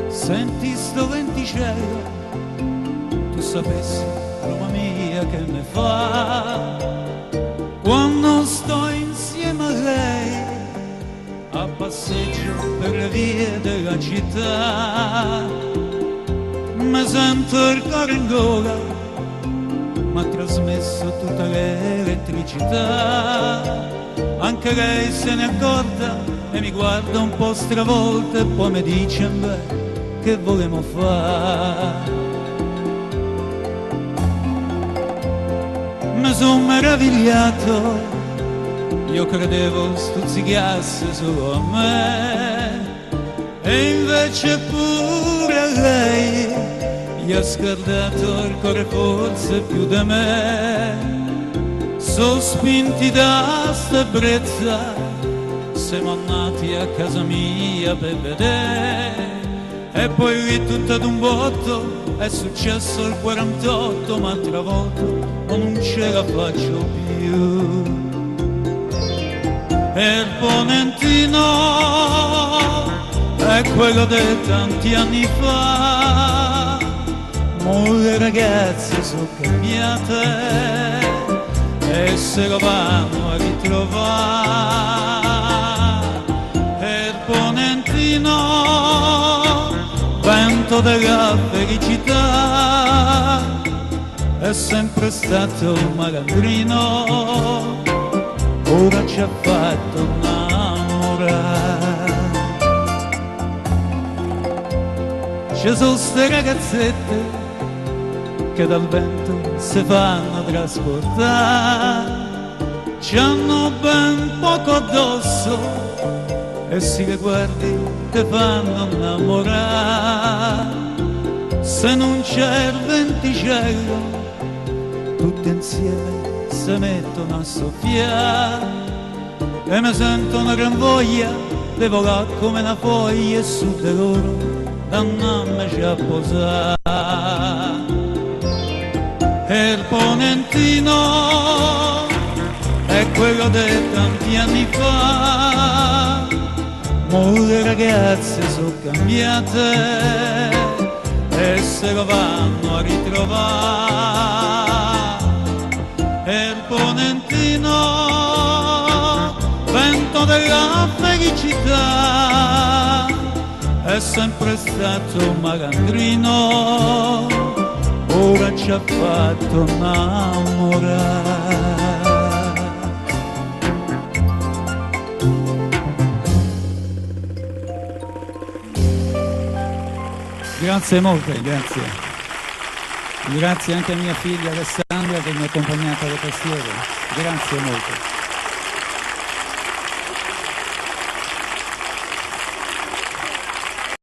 Senti sto venticello, tu sapessi, Roma mia, che ne fa quando sto insieme a lei a passeggio per le vie della città. Mi sento il cuore in gola, mi ha trasmesso tutta l'elettricità. Anche lei se ne accorta e mi guarda un po' stravolta e poi mi dice: beh, che volemo fare? Mi son meravigliato, io credevo stuzzicasse solo a me, e invece pure a lei gli ha scaldato il cuore forse più di me. Sospinti da sta ebbrezza, siamo andati a casa mia per vedere. E poi lì tutto ad un botto è successo il 48, ma travolto non ce la faccio più. E il ponentino è quello di tanti anni fa, mo le ragazze sono cambiate e se lo vanno a ritrovare. E il ponentino, vento della felicità, è sempre stato un malandrino, ora ci ha fatto innamorare. Ci sono ste ragazzette che dal vento si fanno trasportare, c'hanno ben poco addosso e se le guardi te fanno innamorare. Se non c'è il venticello, tutte insieme si mettono a soffiare e mi sento una gran voglia di volare come una foglia e su di loro dannarmi a posare. E il ponentino è quello di tanti anni fa, mo le ragazze sono cambiate e se lo vanno a ritrovare. E il ponentino, vento della felicità, è sempre stato un malandrino, ora ci ha fatto innamorare. Grazie molte, grazie. Grazie anche a mia figlia Alessandra che mi ha accompagnato alle tastiere. Grazie molte.